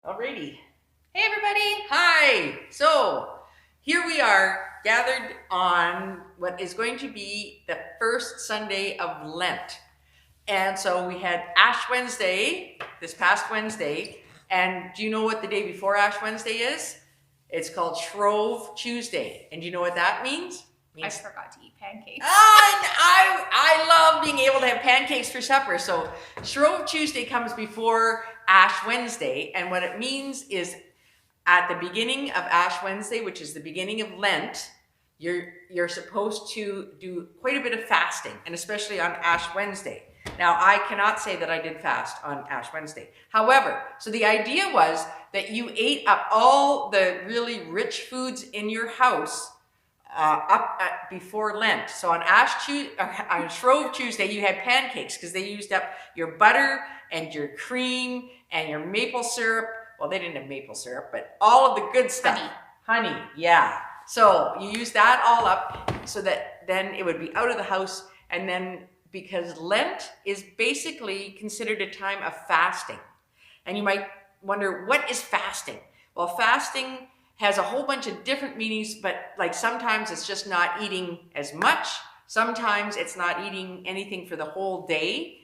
Alrighty. Hey everybody! Hi. So here we are gathered on what is going to be the first Sunday of Lent. And so we had Ash Wednesday this past Wednesday. And do you know what the day before Ash Wednesday is? It's called Shrove Tuesday. And do you know what that means? I Means forgot to eat pancakes. I love being able to have pancakes for supper. So Shrove Tuesday comes before Ash Wednesday, and what it means is at the beginning of Ash Wednesday, which is the beginning of Lent, you're supposed to do quite a bit of fasting, and especially on Ash Wednesday. Now, I cannot say that I did fast on Ash Wednesday. However, so the idea was that you ate up all the really rich foods in your house before Lent. So on Shrove Tuesday, you had pancakes because they used up your butter and your cream and your maple syrup. Well, they didn't have maple syrup, but all of the good stuff. Honey, yeah. So you use that all up so that then it would be out of the house. And then because Lent is basically considered a time of fasting. And you might wonder, what is fasting? Well, fasting has a whole bunch of different meanings, but like sometimes it's just not eating as much. Sometimes it's not eating anything for the whole day.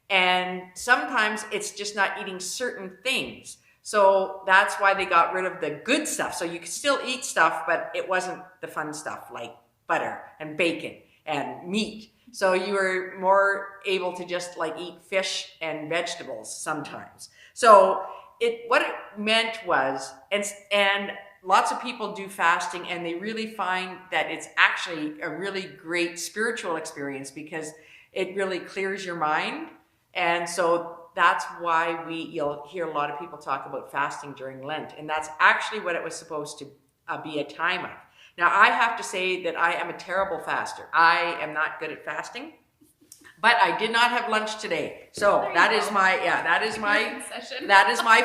And sometimes it's just not eating certain things. So that's why they got rid of the good stuff. So you could still eat stuff, but it wasn't the fun stuff like butter and bacon and meat. So you were more able to just like eat fish and vegetables sometimes. So what it meant was, and lots of people do fasting and they really find that it's actually a really great spiritual experience because it really clears your mind. And so that's why you'll hear a lot of people talk about fasting during Lent. And that's actually what it was supposed to be a time of. Now, I have to say that I am a terrible faster. I am not good at fasting, but I did not have lunch today. So that is my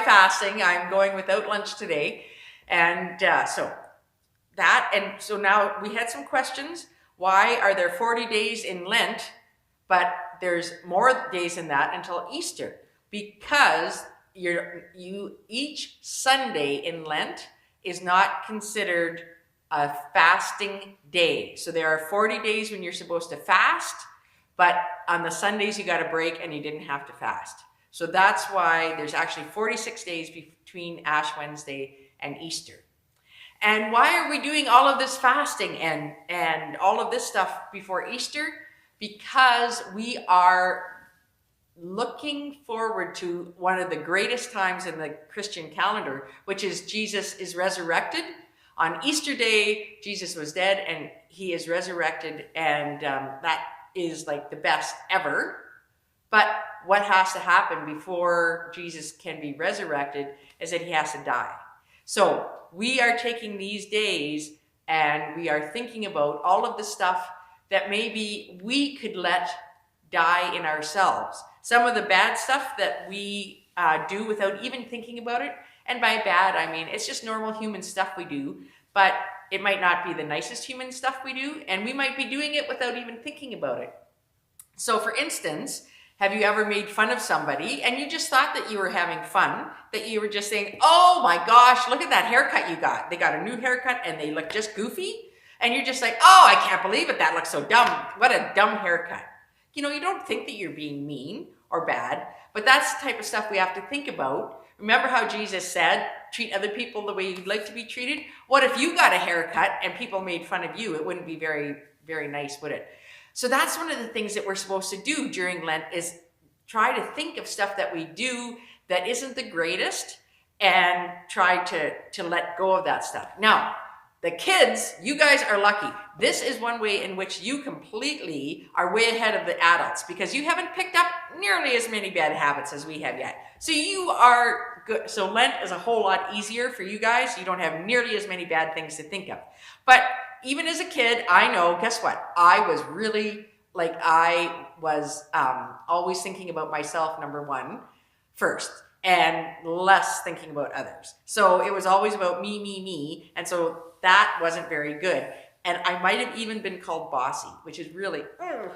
fasting. I'm going without lunch today. And so now we had some questions. Why are there 40 days in Lent, but there's more days than that until Easter? Because each Sunday in Lent is not considered a fasting day. So there are 40 days when you're supposed to fast, but on the Sundays you got a break and you didn't have to fast. So that's why there's actually 46 days between Ash Wednesday and Easter. And why are we doing all of this fasting and all of this stuff before Easter? Because we are looking forward to one of the greatest times in the Christian calendar, which is Jesus is resurrected. On Easter Day, Jesus was dead and he is resurrected, and that is like the best ever. But what has to happen before Jesus can be resurrected is that he has to die. So we are taking these days and we are thinking about all of the stuff that maybe we could let die in ourselves. Some of the bad stuff that we do without even thinking about it. And by bad, I mean, it's just normal human stuff we do, but it might not be the nicest human stuff we do, and we might be doing it without even thinking about it. So for instance, have you ever made fun of somebody and you just thought that you were having fun, that you were just saying, oh my gosh, look at that haircut you got. They got a new haircut and they look just goofy. And you're just like, oh, I can't believe it. That looks so dumb. What a dumb haircut. You know, you don't think that you're being mean or bad, but that's the type of stuff we have to think about. Remember how Jesus said, treat other people the way you'd like to be treated? What if you got a haircut and people made fun of you? It wouldn't be very, very nice, would it? So that's one of the things that we're supposed to do during Lent is try to think of stuff that we do that isn't the greatest and try to let go of that stuff. Now, the kids, you guys are lucky. This is one way in which you completely are way ahead of the adults because you haven't picked up nearly as many bad habits as we have yet. So you are good. So Lent is a whole lot easier for you guys. You don't have nearly as many bad things to think of. But even as a kid, I know, guess what? I was really always thinking about myself, number one, first, and less thinking about others. So it was always about me, me, me. And so that wasn't very good. And I might have even been called bossy, which is really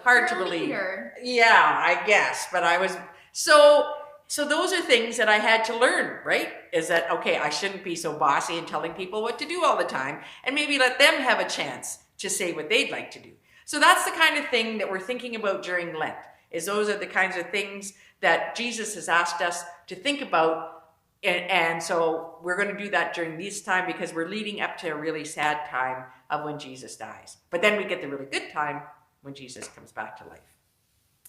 hard to believe. Leader. Yeah, I guess. But I was. So So those are things that I had to learn, right? Is that, okay, I shouldn't be so bossy and telling people what to do all the time, and maybe let them have a chance to say what they'd like to do. So that's the kind of thing that we're thinking about during Lent, is those are the kinds of things that Jesus has asked us to think about. And so we're going to do that during this time because we're leading up to a really sad time of when Jesus dies. But then we get the really good time when Jesus comes back to life.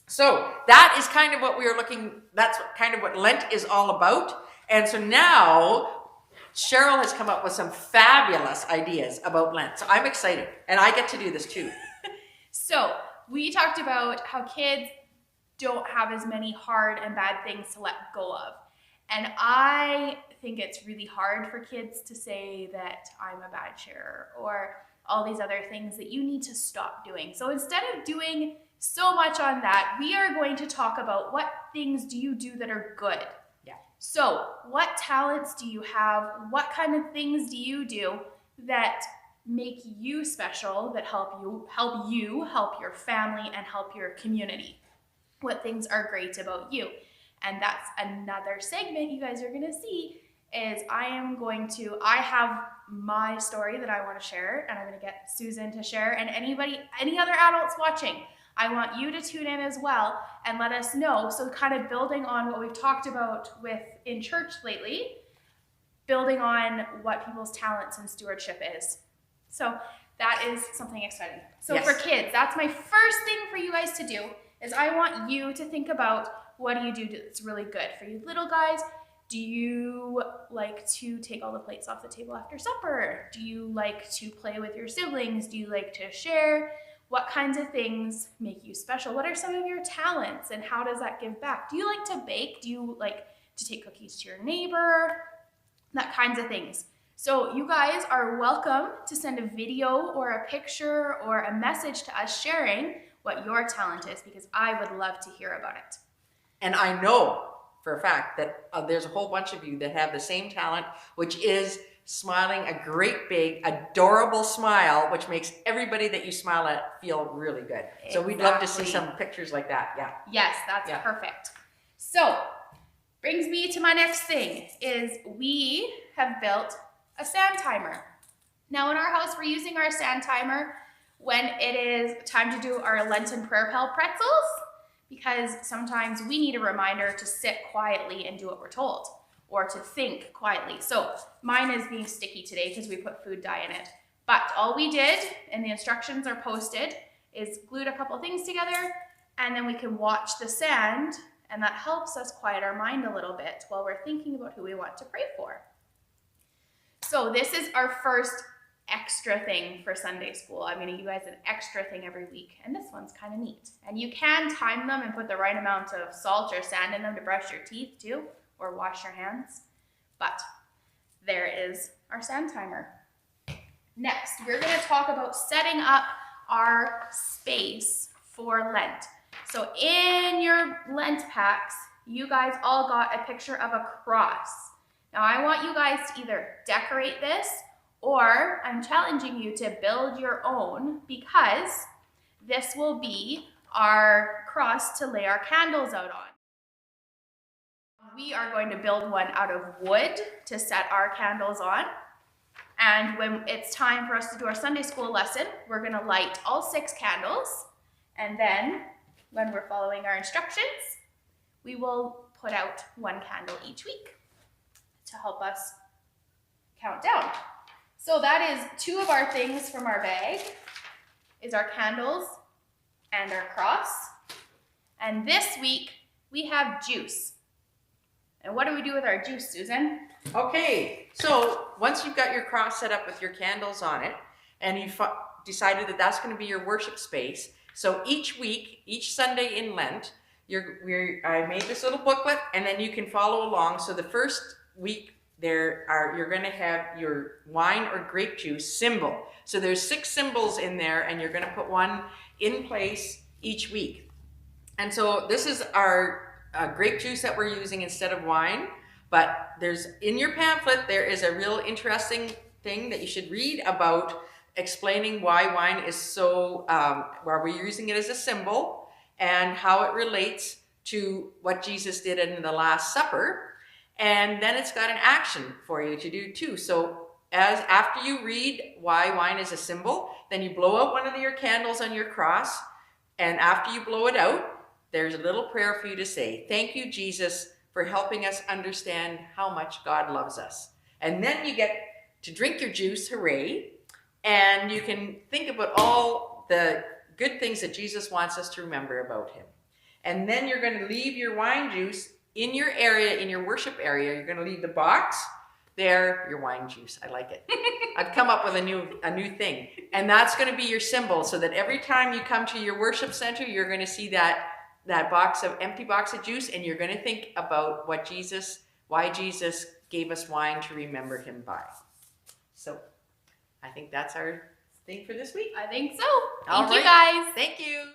So that is kind of what we are that's kind of what Lent is all about. And so now Cheryl has come up with some fabulous ideas about Lent. So I'm excited, and I get to do this too. So we talked about how kids don't have as many hard and bad things to let go of. And I think it's really hard for kids to say that I'm a bad sharer or all these other things that you need to stop doing. So instead of doing so much on that, we are going to talk about what things do you do that are good. Yeah. So what talents do you have? What kind of things do you do that make you special, that help you, help your family, and help your community? What things are great about you? And that's another segment you guys are going to see is I have my story that I want to share, and I'm going to get Susan to share, and any other adults watching, I want you to tune in as well and let us know. So kind of building on what we've talked about in church lately, building on what people's talents and stewardship is. So that is something exciting. So yes. For kids, that's my first thing for you guys to do is I want you to think about what do you do that's really good. For you little guys, do you like to take all the plates off the table after supper? Do you like to play with your siblings? Do you like to share? What kinds of things make you special? What are some of your talents and how does that give back? Do you like to bake? Do you like to take cookies to your neighbor? That kinds of things. So you guys are welcome to send a video or a picture or a message to us sharing what your talent is because I would love to hear about it. And I know for a fact that there's a whole bunch of you that have the same talent, which is smiling a great big adorable smile, which makes everybody that you smile at feel really good. Exactly. So we'd love to see some pictures like that. Yeah. Yes, that's perfect. So brings me to my next thing is we have built a sand timer. Now in our house, we're using our sand timer when it is time to do our Lenten prayer pal pretzels, because sometimes we need a reminder to sit quietly and do what we're told, or to think quietly. So mine is being sticky today because we put food dye in it. But all we did, and the instructions are posted, is glued a couple things together, and then we can watch the sand, and that helps us quiet our mind a little bit while we're thinking about who we want to pray for. So this is our first extra thing for Sunday school. I'm going to give you guys an extra thing every week, and this one's kind of neat. And you can time them and put the right amount of salt or sand in them to brush your teeth too, or wash your hands. But there is our sand timer. Next, we're going to talk about setting up our space for Lent. So in your Lent packs, you guys all got a picture of a cross. Now I want you guys to either decorate this or I'm challenging you to build your own, because this will be our cross to lay our candles out on. We are going to build one out of wood to set our candles on. And when it's time for us to do our Sunday school lesson, we're going to light all 6 candles. And then when we're following our instructions, we will put out 1 candle each week to help us count down. So that is 2 of our things from our bag, is our candles and our cross. And this week we have juice. And what do we do with our juice, Susan? Okay, so once you've got your cross set up with your candles on it, and you've decided that that's going to be your worship space, so each week, each Sunday in Lent, I made this little booklet, and then you can follow along. So the first week, you're going to have your wine or grape juice symbol. So there's 6 symbols in there, and you're going to put one in place each week. And so this is our grape juice that we're using instead of wine. But in your pamphlet, there is a real interesting thing that you should read about explaining why wine is so, why we're using it as a symbol and how it relates to what Jesus did in the Last Supper. And then it's got an action for you to do too. So after you read why wine is a symbol, then you blow out one of your candles on your cross. And after you blow it out, there's a little prayer for you to say, thank you, Jesus, for helping us understand how much God loves us. And then you get to drink your juice, hooray, and you can think about all the good things that Jesus wants us to remember about him. And then you're going to leave your wine juice in your area, in your worship area. You're going to leave the box there, your wine juice. I like it. I've come up with a new thing. And that's going to be your symbol, so that every time you come to your worship center, you're going to see that empty box of juice, and you're going to think about why Jesus gave us wine to remember him by. So I think that's our thing for this week. I think so. All Thank you right. guys. Thank you.